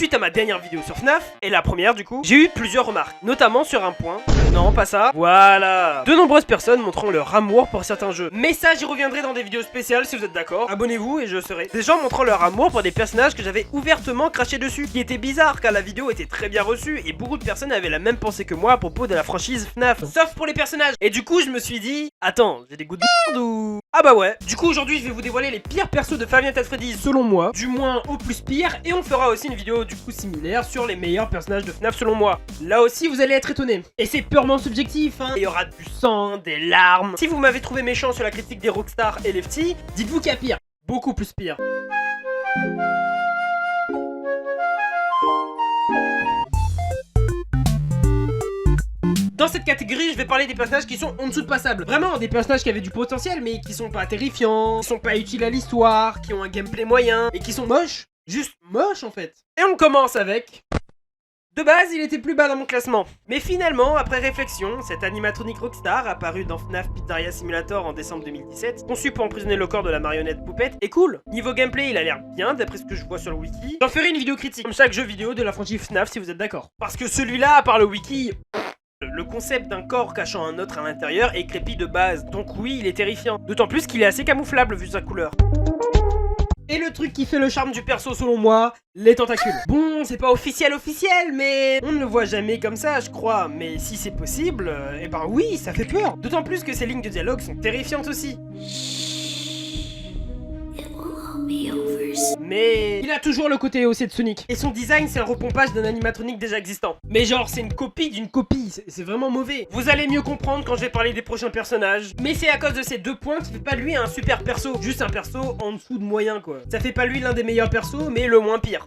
suite à ma dernière vidéo sur FNAF, et la première du coup, j'ai eu plusieurs remarques, notamment sur un point. Non, pas ça. Voilà. De nombreuses personnes montrant leur amour pour certains jeux. Mais ça, j'y reviendrai dans des vidéos spéciales si vous êtes d'accord. Abonnez-vous et je serai. Des gens montrant leur amour pour des personnages que j'avais ouvertement craché dessus. Qui était bizarre car la vidéo était très bien reçue et beaucoup de personnes avaient la même pensée que moi à propos de la franchise FNAF. Sauf pour les personnages. Et du coup, je me suis dit, attends, j'ai des goûts de merde ou... Ah bah ouais. Du coup, aujourd'hui, je vais vous dévoiler les pires persos de Five Nights at Freddy's selon moi. Du moins au plus pire. Et on fera aussi une vidéo du coup similaire sur les meilleurs personnages de FNAF selon moi. Là aussi, vous allez être étonnés. Et c'est purement subjectif, hein. Il y aura du sang, des larmes. Si vous m'avez trouvé méchant sur la critique des Rockstar et Lefty, dites-vous qu'il y a pire. Beaucoup plus pire. Dans cette catégorie, je vais parler des personnages qui sont en dessous de passable. Vraiment, des personnages qui avaient du potentiel, mais qui sont pas terrifiants, qui sont pas utiles à l'histoire, qui ont un gameplay moyen, et qui sont moches. Juste moches, en fait. Et on commence avec... De base, il était plus bas dans mon classement. Mais finalement, après réflexion, cet animatronique Rockstar, apparu dans FNAF Pizzeria Simulator en décembre 2017, conçu pour emprisonner le corps de la marionnette Poupette, est cool. Niveau gameplay, il a l'air bien, d'après ce que je vois sur le wiki. J'en ferai une vidéo critique, comme chaque jeu vidéo de la franchise FNAF, si vous êtes d'accord. Parce que celui-là, à part le wiki... Le concept d'un corps cachant un autre à l'intérieur est crépi de base, donc oui, il est terrifiant. D'autant plus qu'il est assez camouflable vu sa couleur. Et le truc qui fait le charme du perso selon moi, les tentacules. Bon, c'est pas officiel, mais on ne le voit jamais comme ça, je crois. Mais si c'est possible, eh ben oui, ça fait peur. D'autant plus que ces lignes de dialogue sont terrifiantes aussi. Mais il a toujours le côté haussé de Sonic. Et son design, c'est un repompage d'un animatronique déjà existant. Mais genre, c'est une copie d'une copie. C'est vraiment mauvais. Vous allez mieux comprendre quand je vais parler des prochains personnages. Mais c'est à cause de ces deux points qui fait pas de lui un super perso. Juste un perso en dessous de moyen, quoi. Ça fait pas lui l'un des meilleurs persos, mais le moins pire.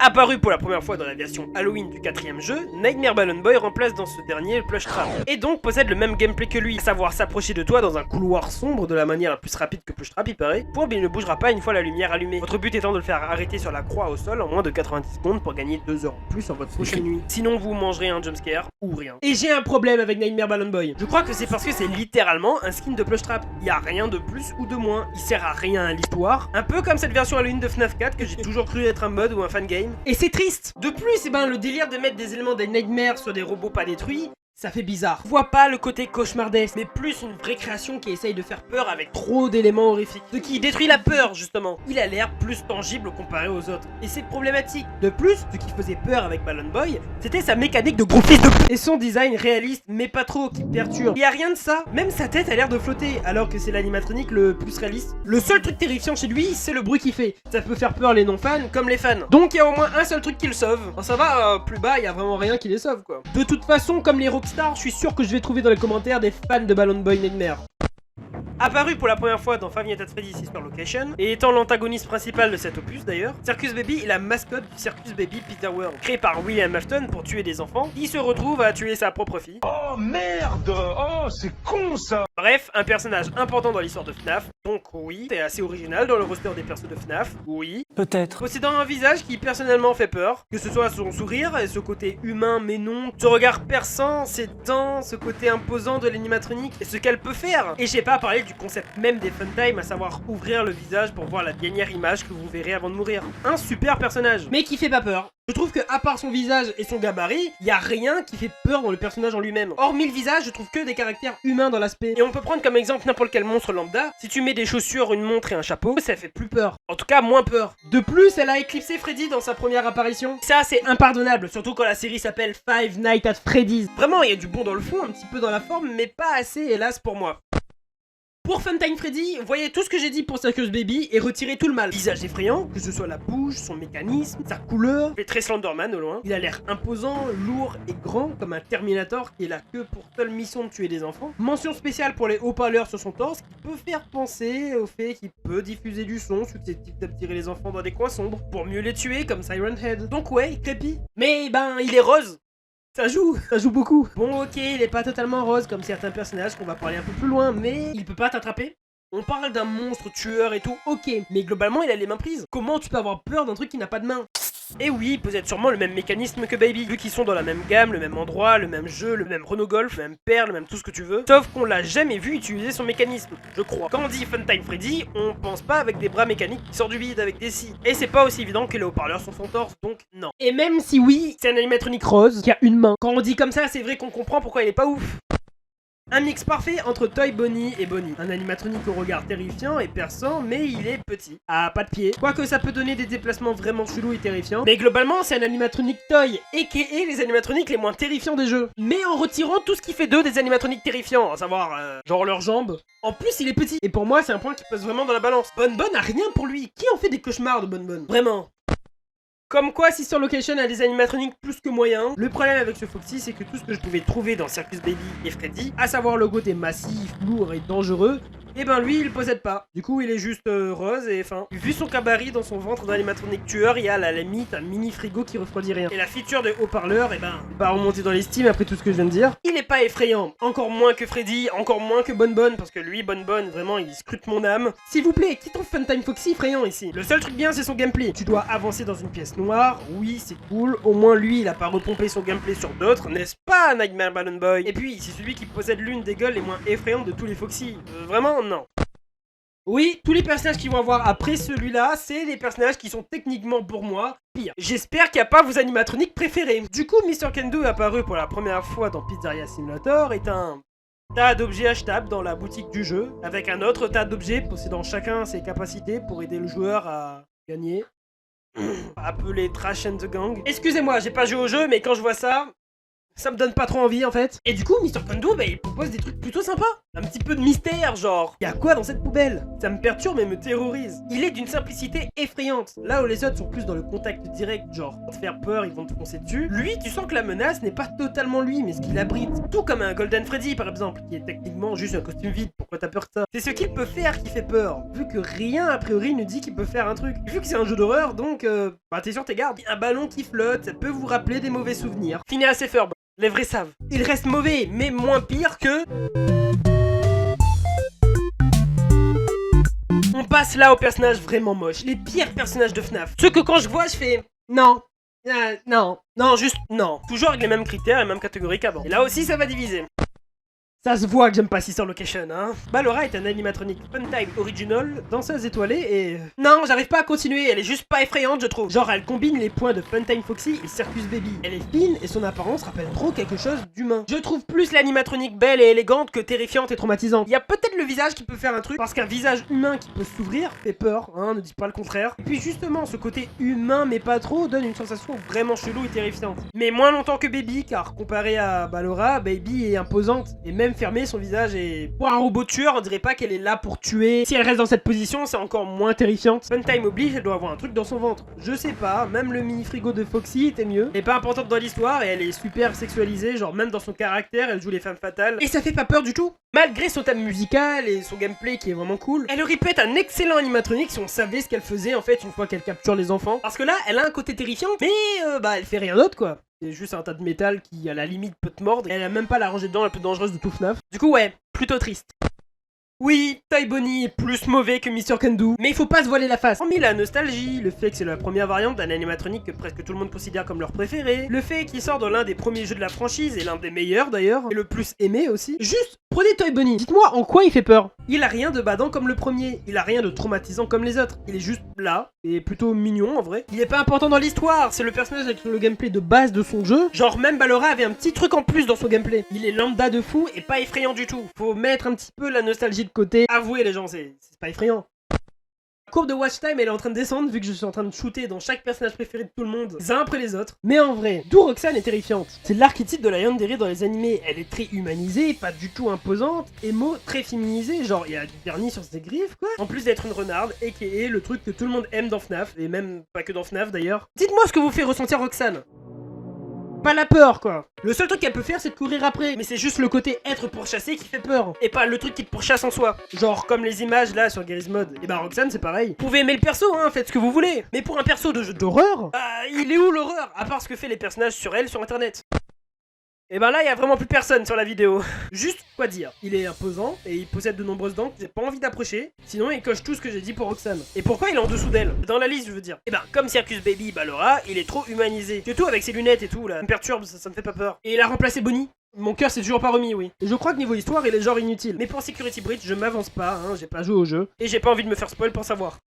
Apparu pour la première fois dans la version Halloween du 4ème jeu, Nightmare Balloon Boy remplace dans ce dernier le Plush Trap, et donc possède le même gameplay que lui, à savoir s'approcher de toi dans un couloir sombre de la manière la plus rapide que Plush Trap il paraît, mais il ne bougera pas une fois la lumière allumée. Votre but étant de le faire arrêter sur la croix au sol en moins de 90 secondes pour gagner 2 heures en plus sur votre prochaine nuit. Sinon vous mangerez un jumpscare ou rien. Et j'ai un problème avec Nightmare Balloon Boy. Je crois que c'est parce que c'est littéralement un skin de Plush Trap. Il y a rien de plus ou de moins. Il sert à rien à l'histoire. Un peu comme cette version Halloween de FNAF 4 que j'ai toujours cru être un mod ou un fangame. Et c'est triste. De plus, le délire de mettre des éléments des Nightmares sur des robots pas détruits, ça fait bizarre. Je vois pas le côté cauchemardesque, mais plus une vraie création qui essaye de faire peur avec trop d'éléments horrifiques. Ce qui détruit la peur, justement. Il a l'air plus tangible comparé aux autres. Et c'est problématique. De plus, ce qui faisait peur avec Balloon Boy, c'était sa mécanique de gros fils de pute. Et son design réaliste, mais pas trop, qui perturbe. Il y a rien de ça. Même sa tête a l'air de flotter, alors que c'est l'animatronique le plus réaliste. Le seul truc terrifiant chez lui, c'est le bruit qu'il fait. Ça peut faire peur les non-fans comme les fans. Donc il y a au moins un seul truc qui le sauve. Bon, ça va, plus bas, il y a vraiment rien qui les sauve, quoi. De toute façon, comme les Rockstar, je suis sûr que je vais trouver dans les commentaires des fans de Balloon Boy Nightmare. Apparu pour la première fois dans Five Nights at Freddy's Sister Location, et étant l'antagoniste principal de cet opus d'ailleurs, Circus Baby est la mascotte du Circus Baby Pizza World, créé par William Afton pour tuer des enfants, qui se retrouve à tuer sa propre fille. Oh merde! Oh, c'est con ça! Bref, un personnage important dans l'histoire de FNAF, donc oui, c'est assez original dans le roster des persos de FNAF, oui. Peut-être. Possédant un visage qui personnellement fait peur, que ce soit son sourire et ce côté humain mais non, ce regard perçant, ses dents, ce côté imposant de l'animatronique et ce qu'elle peut faire. Et j'ai pas parlé du concept même des Funtime, à savoir ouvrir le visage pour voir la dernière image que vous verrez avant de mourir. Un super personnage, mais qui fait pas peur. Je trouve que à part son visage et son gabarit, y a rien qui fait peur dans le personnage en lui-même. Hormis le visage, je trouve que des caractères humains dans l'aspect. Et on peut prendre comme exemple n'importe quel monstre lambda. Si tu mets des chaussures, une montre et un chapeau, ça fait plus peur. En tout cas, moins peur. De plus, elle a éclipsé Freddy dans sa première apparition. Ça, c'est impardonnable, surtout quand la série s'appelle Five Nights at Freddy's. Vraiment, il y a du bon dans le fond, un petit peu dans la forme, mais pas assez, hélas, pour moi. Pour Funtime Freddy, voyez tout ce que j'ai dit pour Circus Baby et retirez tout le mal. Visage effrayant, que ce soit la bouche, son mécanisme, sa couleur, fait très Slenderman au loin. Il a l'air imposant, lourd et grand comme un Terminator qui est là que pour seule mission de tuer des enfants. Mention spéciale pour les haut-parleurs sur son torse qui peut faire penser au fait qu'il peut diffuser du son susceptible d'attirer les enfants dans des coins sombres pour mieux les tuer comme Siren Head. Donc ouais, crépi. Mais il est rose. Ça joue beaucoup. Bon ok, il est pas totalement rose comme certains personnages qu'on va parler un peu plus loin, mais il peut pas t'attraper. On parle d'un monstre tueur et tout, ok, mais globalement il a les mains prises. Comment tu peux avoir peur d'un truc qui n'a pas de main? Et oui, il possède sûrement le même mécanisme que Baby, vu qu'ils sont dans la même gamme, le même endroit, le même jeu, le même Renault Golf, le même père, le même tout ce que tu veux. Sauf qu'on l'a jamais vu utiliser son mécanisme, je crois. Quand on dit Funtime Freddy, on pense pas avec des bras mécaniques qui sortent du vide avec des scies. Et c'est pas aussi évident que les haut-parleurs sont son torse, donc non. Et même si oui, c'est un animatronique rose qui a une main. Quand on dit comme ça, c'est vrai qu'on comprend pourquoi il est pas ouf. Un mix parfait entre Toy Bonnie et Bonnie. Un animatronique au regard terrifiant et perçant, mais il est petit. Ah, pas de pied. Quoique ça peut donner des déplacements vraiment chelous et terrifiants. Mais globalement, c'est un animatronique Toy, aka les animatroniques les moins terrifiants des jeux. Mais en retirant tout ce qui fait d'eux des animatroniques terrifiants, à savoir, genre leurs jambes. En plus, il est petit. Et pour moi, c'est un point qui pèse vraiment dans la balance. Bonne a rien pour lui. Qui en fait des cauchemars de Bonne? Vraiment. Comme quoi, Sister Location a des animatroniques plus que moyens. Le problème avec ce Foxy, c'est que tout ce que je pouvais trouver dans Circus Baby et Freddy, à savoir le côté massif, lourd et dangereux, et ben lui, il le possède pas. Du coup, il est juste rose et fin. Vu son gabarit dans son ventre d'animatronique tueur, il y a à la limite un mini frigo qui refroidit rien. Et la feature de haut-parleur, et ben, pas remonter dans l'estime après tout ce que je viens de dire. Il est pas effrayant. Encore moins que Freddy, encore moins que Bonne, parce que lui, Bonne, vraiment, il scrute mon âme. S'il vous plaît, qui trouve Funtime Foxy effrayant ici? Le seul truc bien, c'est son gameplay. Tu dois avancer dans une pièce noire, oui, c'est cool. Au moins, lui, il a pas repompé son gameplay sur d'autres, n'est-ce pas, Nightmare Balloon Boy? Et puis, c'est celui qui possède l'une des gueules les moins effrayantes de tous les Foxy. Vraiment, non. Oui, tous les personnages qui vont avoir après celui-là, c'est des personnages qui sont techniquement pour moi pires. J'espère qu'il n'y a pas vos animatroniques préférés. Du coup, Mr. Kendo apparu pour la première fois dans Pizzeria Simulator est un tas d'objets achetables dans la boutique du jeu, avec un autre tas d'objets possédant chacun ses capacités pour aider le joueur à gagner. Appelé Trash and the Gang. Excusez-moi, j'ai pas joué au jeu, mais quand je vois ça, ça me donne pas trop envie en fait. Et du coup, Mr. Kondo, bah, il propose des trucs plutôt sympas. Un petit peu de mystère, genre, y'a quoi dans cette poubelle? Ça me perturbe et me terrorise. Il est d'une simplicité effrayante. Là où les autres sont plus dans le contact direct, genre, pour te faire peur, ils vont te foncer dessus. Lui, tu sens que la menace n'est pas totalement lui, mais ce qu'il abrite. Tout comme un Golden Freddy, par exemple, qui est techniquement juste un costume vide. Pourquoi t'as peur de ça? C'est ce qu'il peut faire qui fait peur, vu que rien, a priori, ne dit qu'il peut faire un truc. Vu que c'est un jeu d'horreur, donc, bah, t'es sur tes gardes. Un ballon qui flotte, ça peut vous rappeler des mauvais souvenirs. Phineas et Ferb. Les vrais savent. Il reste mauvais, mais moins pire que... On passe là aux personnages vraiment moches. Les pires personnages de FNAF. Ceux que quand je vois, je fais... Non. Non, juste non. Toujours avec les mêmes critères et les mêmes catégories qu'avant. Et là aussi, ça va diviser. Ça se voit que j'aime pas Sister Location, hein. Ballora est un animatronique Funtime Original, danseuse étoilée et... Non, j'arrive pas à continuer, elle est juste pas effrayante, je trouve. Genre, elle combine les points de Funtime Foxy et Circus Baby. Elle est fine et son apparence rappelle trop quelque chose d'humain. Je trouve plus l'animatronique belle et élégante que terrifiante et traumatisante. Il y a peut-être le visage qui peut faire un truc, parce qu'un visage humain qui peut s'ouvrir fait peur, hein, ne dis pas le contraire. Et puis justement, ce côté humain mais pas trop donne une sensation vraiment chelou et terrifiante. Mais moins longtemps que Baby, car comparé à Ballora, Baby est imposante et même fermé, son visage est... Pour un robot tueur, on dirait pas qu'elle est là pour tuer. Si elle reste dans cette position, c'est encore moins terrifiante. Funtime oblige, elle doit avoir un truc dans son ventre. Je sais pas, même le mini frigo de Foxy était mieux. Elle est pas importante dans l'histoire et elle est super sexualisée, genre même dans son caractère, elle joue les femmes fatales. Et ça fait pas peur du tout. Malgré son thème musical et son gameplay qui est vraiment cool, elle aurait pu être un excellent animatronique si on savait ce qu'elle faisait en fait une fois qu'elle capture les enfants. Parce que là, elle a un côté terrifiant, mais bah elle fait rien d'autre quoi. C'est juste un tas de métal qui, à la limite, peut te mordre. Et elle a même pas la rangée de dents la plus dangereuse de tout FNAF. Du coup, ouais, plutôt triste. Oui, Toy Bonnie est plus mauvais que Mr. Kendo, mais il faut pas se voiler la face. Hormis la nostalgie, le fait que c'est la première variante d'un animatronique que presque tout le monde considère comme leur préféré, le fait qu'il sort dans l'un des premiers jeux de la franchise, et l'un des meilleurs d'ailleurs, et le plus aimé aussi. Juste, prenez Toy Bonnie, dites-moi en quoi il fait peur. Il a rien de badant comme le premier, il a rien de traumatisant comme les autres, il est juste là, et plutôt mignon en vrai. Il est pas important dans l'histoire, c'est le personnage avec le gameplay de base de son jeu, genre même Ballora avait un petit truc en plus dans son gameplay. Il est lambda de fou et pas effrayant du tout. Faut mettre un petit peu la nostalgie de côté. Avouez les gens, c'est pas effrayant. La courbe de watch time elle est en train de descendre vu que je suis en train de shooter dans chaque personnage préféré de tout le monde, les uns après les autres. Mais en vrai, d'où Roxanne est terrifiante. C'est l'archétype de la yandere dans les animés. Elle est très humanisée, pas du tout imposante, émo très féminisée, genre il y a du vernis sur ses griffes quoi. En plus d'être une renarde, et qui est le truc que tout le monde aime dans FNAF, et même pas que dans FNAF d'ailleurs. Dites-moi ce que vous fait ressentir Roxanne. Pas la peur quoi. Le seul truc qu'elle peut faire c'est de courir après. Mais c'est juste le côté être pourchassé qui fait peur. Et pas le truc qui te pourchasse en soi. Genre comme les images là sur Garry's Mod. Et bah Roxanne c'est pareil. Vous pouvez aimer le perso hein, faites ce que vous voulez. Mais pour un perso de jeu d'horreur, il est où l'horreur? À part ce que fait les personnages sur elle sur internet. Et ben là, il y a vraiment plus personne sur la vidéo. Juste, quoi dire, il est imposant et il possède de nombreuses dents que j'ai pas envie d'approcher. Sinon, il coche tout ce que j'ai dit pour Roxane. Et pourquoi il est en dessous d'elle? Dans la liste, je veux dire. Et ben, comme Circus Baby Ballora, il est trop humanisé. Surtout avec ses lunettes et tout, là. Ça me perturbe, ça me fait pas peur. Et il a remplacé Bonnie. Mon cœur s'est toujours pas remis, oui. Et je crois que niveau histoire, il est genre inutile. Mais pour Security Breach, je m'avance pas, hein, j'ai pas joué au jeu. Et j'ai pas envie de me faire spoil pour savoir.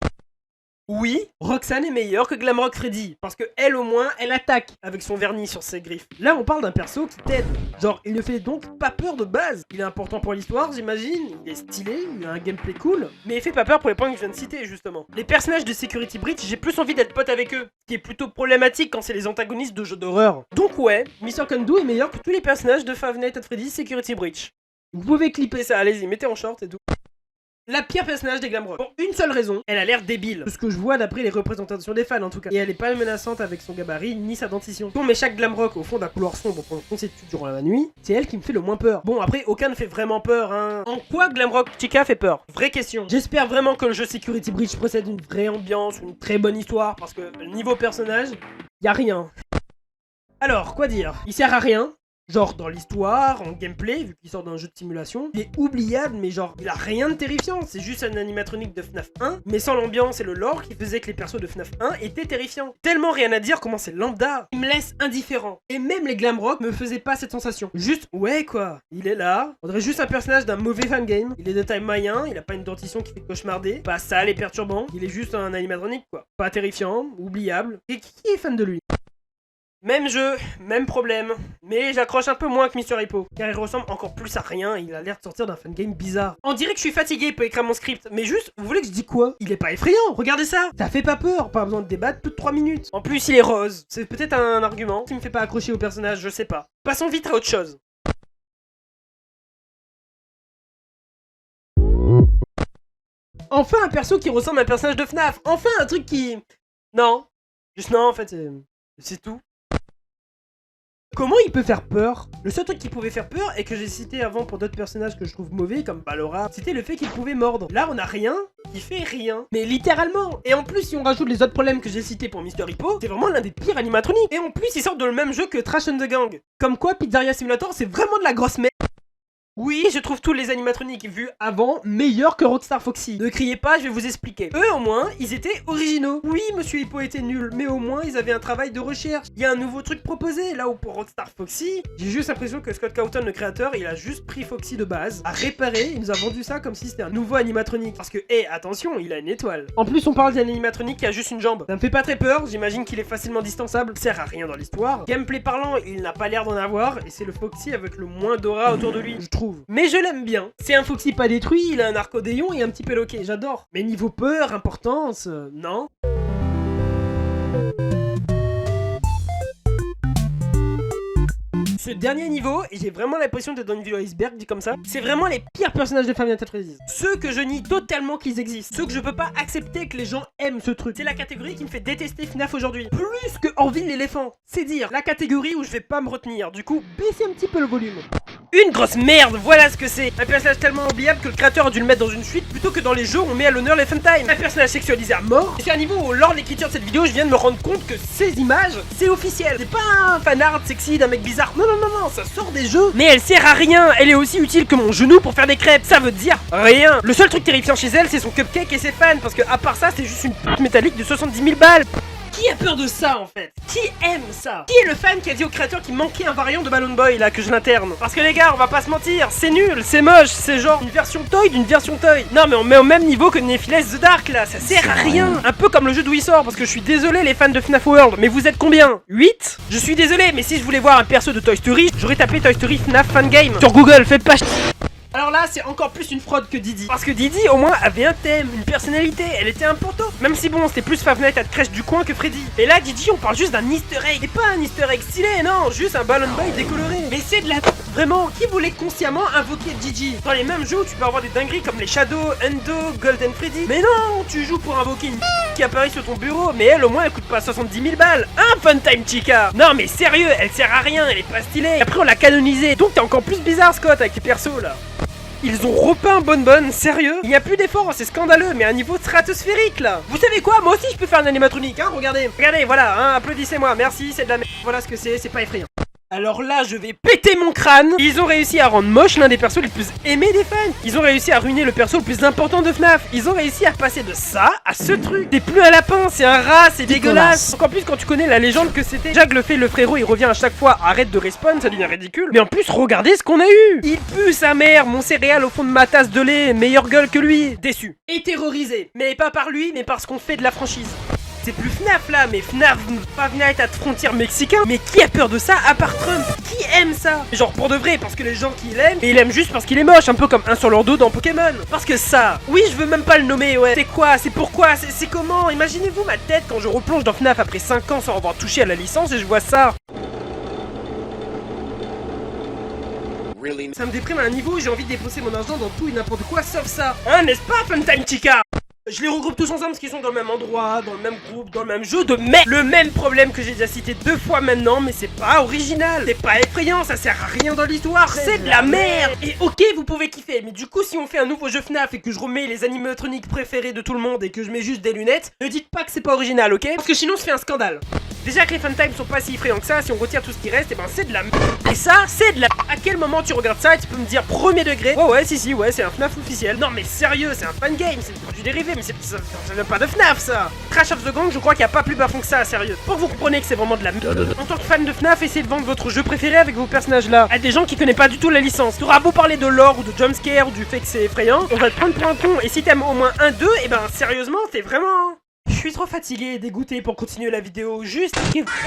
Oui, Roxane est meilleure que Glamrock Freddy, parce que elle au moins, elle attaque avec son vernis sur ses griffes. Là, on parle d'un perso qui t'aide. Genre, il ne fait donc pas peur de base. Il est important pour l'histoire, j'imagine, il est stylé, il a un gameplay cool, mais il fait pas peur pour les points que je viens de citer, justement. Les personnages de Security Breach, j'ai plus envie d'être pote avec eux, ce qui est plutôt problématique quand c'est les antagonistes de jeux d'horreur. Donc ouais, Mr. Kondo est meilleur que tous les personnages de Five Nights at Freddy's Security Breach. Vous pouvez clipper ça, allez-y, mettez en short et tout. La pire personnage des Glamrock. Pour une seule raison, elle a l'air débile. De ce que je vois d'après les représentations des fans en tout cas. Et elle est pas menaçante avec son gabarit ni sa dentition. Si on met chaque Glamrock au fond d'un couloir sombre pour le constitue durant la nuit, c'est elle qui me fait le moins peur. Bon après, aucun ne fait vraiment peur hein. En quoi Glamrock Chica fait peur? Vraie question. J'espère vraiment que le jeu Security Breach possède une vraie ambiance, une très bonne histoire, parce que niveau personnage, y a rien. Alors, quoi dire? Il sert à rien. Genre dans l'histoire, en gameplay, vu qu'il sort d'un jeu de simulation, il est oubliable, mais genre, il a rien de terrifiant, c'est juste un animatronique de FNAF 1, mais sans l'ambiance et le lore qui faisait que les persos de FNAF 1 étaient terrifiants. Tellement rien à dire comment c'est lambda, il me laisse indifférent. Et même les Glamrock me faisaient pas cette sensation. Juste, ouais quoi, il est là, on dirait juste un personnage d'un mauvais fangame, il est de taille moyen, il a pas une dentition qui fait cauchemarder, pas sale et perturbant, il est juste un animatronique quoi. Pas terrifiant, oubliable, et qui est fan de lui? Même jeu, même problème, mais j'accroche un peu moins que Mr. Hippo, car il ressemble encore plus à rien, il a l'air de sortir d'un fangame bizarre. On dirait que je suis fatigué pour écrire mon script, mais juste, vous voulez que je dise quoi? Il est pas effrayant, regardez ça! Ça fait pas peur, pas besoin de débattre plus de 3 minutes. En plus, il est rose, c'est peut-être un argument qui me fait pas accrocher au personnage, je sais pas. Passons vite à autre chose. Enfin un perso qui ressemble à un personnage de FNAF, enfin un truc qui... Non, juste non en fait, c'est tout. Comment il peut faire peur? Le seul truc qui pouvait faire peur, et que j'ai cité avant pour d'autres personnages que je trouve mauvais, comme Ballora, c'était le fait qu'il pouvait mordre. Là, on a rien qui fait rien. Mais littéralement. Et en plus, si on rajoute les autres problèmes que j'ai cités pour Mr. Hippo, c'est vraiment l'un des pires animatroniques. Et en plus, ils sortent dans le même jeu que Trash and the Gang. Comme quoi, Pizzeria Simulator, c'est vraiment de la grosse merde. Oui, je trouve tous les animatroniques vus avant meilleurs que Rockstar Foxy. Ne criez pas, je vais vous expliquer. Eux, au moins, ils étaient originaux. Oui, Monsieur Hippo était nul, mais au moins, ils avaient un travail de recherche. Il y a un nouveau truc proposé. Là où pour Rockstar Foxy, j'ai juste l'impression que Scott Cawthon, le créateur, il a juste pris Foxy de base, a réparé, il nous a vendu ça comme si c'était un nouveau animatronique. Parce que, attention, il a une étoile. En plus, on parle d'un animatronique qui a juste une jambe. Ça me fait pas très peur, j'imagine qu'il est facilement distançable, sert à rien dans l'histoire. Gameplay parlant, il n'a pas l'air d'en avoir, et c'est le Foxy avec le moins d'aura autour de lui, je trouve. Mais je l'aime bien. C'est un Foxy pas détruit, il a un arcodéon et un petit péloquet, j'adore. Mais niveau peur, importance, non. Ce dernier niveau, et j'ai vraiment l'impression d'être dans une vidéo iceberg dit comme ça, c'est vraiment les pires personnages de Five Nights at Freddy's. Ceux que je nie totalement qu'ils existent. Ceux que je peux pas accepter que les gens aiment ce truc. C'est la catégorie qui me fait détester FNAF aujourd'hui. Plus que Orville l'éléphant. C'est dire, la catégorie où je vais pas me retenir. Du coup, baissez un petit peu le volume. Une grosse merde, voilà ce que c'est. Un personnage tellement oubliable que le créateur a dû le mettre dans une suite plutôt que dans les jeux où on met à l'honneur les funtime. Un personnage sexualisé à mort. Et c'est un niveau où lors de l'écriture de cette vidéo, je viens de me rendre compte que ces images, c'est officiel. C'est pas un fanart sexy d'un mec bizarre. Non, non, non, non, ça sort des jeux. Mais elle sert à rien. Elle est aussi utile que mon genou pour faire des crêpes. Ça veut dire rien. Le seul truc terrifiant chez elle, c'est son cupcake et ses fans. Parce que à part ça, c'est juste une pute métallique de 70 000 balles. Qui a peur de ça en fait? Qui aime ça? Qui est le fan qui a dit au créateur qu'il manquait un variant de Balloon Boy là que je l'interne? Parce que les gars, on va pas se mentir, c'est nul, c'est moche, c'est genre une version toy d'une version toy. Non mais on met au même niveau que Nephiles The Dark là, ça sert à rien. Un peu comme le jeu d'où il sort, parce que je suis désolé les fans de FNAF World, mais vous êtes combien? 8? Je suis désolé, mais si je voulais voir un perso de Toy Story, j'aurais tapé Toy Story FNAF Fangame sur Google, faites pas Alors là, c'est encore plus une fraude que Didi. Parce que Didi, au moins, avait un thème, une personnalité, elle était un poteau. Même si bon, c'était plus Five Nights at Crèche du coin que Freddy. Et là, Didi, on parle juste d'un easter egg. Et pas un easter egg stylé, non, juste un Balloon Boy décoloré. Mais c'est de la... Vraiment, qui voulait consciemment invoquer Didi? Dans les mêmes jeux où tu peux avoir des dingueries comme les Shadow, Endo, Golden Freddy. Mais non, tu joues pour invoquer une qui apparaît sur ton bureau, mais elle, au moins, elle coûte pas 70 000 balles. Un Funtime Chica. Non, mais sérieux, elle sert à rien, elle est pas stylée. Et après, on l'a canonisée. Donc, t'es encore plus bizarre, Scott, avec tes persos, là. Ils ont repeint Bonbonne, sérieux? Il n'y a plus d'efforts, c'est scandaleux, mais à un niveau stratosphérique là. Vous savez quoi? Moi aussi je peux faire un animatronique, hein, regardez. Regardez, voilà, hein, applaudissez-moi, merci, c'est de la merde. Voilà ce que c'est pas effrayant. Alors là, je vais péter mon crâne. Ils ont réussi à rendre moche l'un des persos les plus aimés des fans. Ils ont réussi à ruiner le perso le plus important de FNAF. Ils ont réussi à passer de ça à ce truc. C'est plus un lapin, c'est un rat, c'est dégueulasse. Donc en plus, quand tu connais la légende que c'était, Jack le frérot, il revient à chaque fois, arrête de respawn, ça devient ridicule. Mais en plus, regardez ce qu'on a eu. Il pue sa mère, mon céréal au fond de ma tasse de lait, meilleure gueule que lui. Déçu. Et terrorisé. Mais pas par lui, mais parce qu'on fait de la franchise. C'est plus FNAF là, mais FNAF Five Nights at Frontier mexicain. Mais qui a peur de ça à part Trump? Qui aime ça? Genre pour de vrai, parce que les gens qui l'aiment, et ils l'aiment juste parce qu'il est moche, un peu comme un sur leur dos dans Pokémon. Parce que ça, oui, je veux même pas le nommer, ouais. C'est quoi? C'est pourquoi? C'est comment? Imaginez-vous ma tête quand je replonge dans FNAF après 5 ans sans avoir touché à la licence et je vois ça. Ça me déprime à un niveau où j'ai envie de dépenser mon argent dans tout et n'importe quoi sauf ça. Hein, n'est-ce pas, Funtime Chica? Je les regroupe tous ensemble parce qu'ils sont dans le même endroit, dans le même groupe, dans le même jeu de merde. Le même problème que j'ai déjà cité 2 fois maintenant, mais c'est pas original. C'est pas effrayant, ça sert à rien dans l'histoire. C'est de la merde. Et ok, vous pouvez kiffer, mais du coup, si on fait un nouveau jeu FNAF et que je remets les animatroniques préférés de tout le monde et que je mets juste des lunettes, ne dites pas que c'est pas original, ok? Parce que sinon, ça fait un scandale. Déjà que les Funtime sont pas si effrayants que ça, si on retire tout ce qui reste, et ben c'est de la merde. Et ça, c'est de la merde. À quel moment tu regardes ça et tu peux me dire premier degré? Oh ouais, si, ouais, c'est un FNAF officiel. Non mais sérieux, c'est un fan game, c'est des produits dérivés, mais ça vient pas de FNAF ça. Crash of the Gang, je crois qu'il y a pas plus bas fond que ça, sérieux. Pour que vous compreniez que c'est vraiment de la merde. En tant que fan de FNAF, essayez de vendre votre jeu préféré avec vos personnages là à des gens qui connaissent pas du tout la licence. Tu auras beau parler de lore ou de jumpscare ou du fait que c'est effrayant, on va te prendre pour un con. Et si t'aimes au moins 1-2, et ben sérieusement, t'es vraiment... Je suis trop fatigué et dégoûté pour continuer la vidéo, juste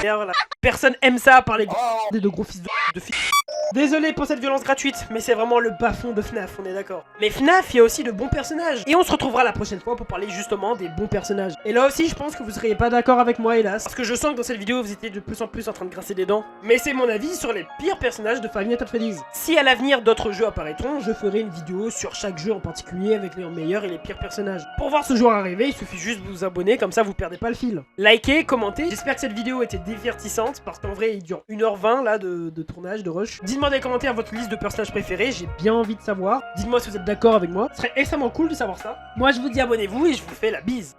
là. Personne aime ça par les de gros fils de filles. Désolé pour cette violence gratuite, mais c'est vraiment le bas-fond de FNAF, on est d'accord. Mais FNAF, il y a aussi de bons personnages. Et on se retrouvera la prochaine fois pour parler justement des bons personnages. Et là aussi, je pense que vous seriez pas d'accord avec moi, hélas. Parce que je sens que dans cette vidéo, vous étiez de plus en plus en train de grincer des dents. Mais c'est mon avis sur les pires personnages de Five Nights at Freddy's. Si à l'avenir d'autres jeux apparaîtront, je ferai une vidéo sur chaque jeu en particulier avec les meilleurs et les pires personnages. Pour voir ce joueur arriver, il suffit juste de vous abonner, comme ça vous perdez pas le fil. Likez, commentez. J'espère que cette vidéo était divertissante, parce qu'en vrai, il dure 1h20 là de tournage, de rush. Dites-moi dans les commentaires votre liste de personnages préférés, j'ai bien envie de savoir. Dites-moi si vous êtes d'accord avec moi, ce serait extrêmement cool de savoir ça. Moi je vous dis abonnez-vous et je vous fais la bise.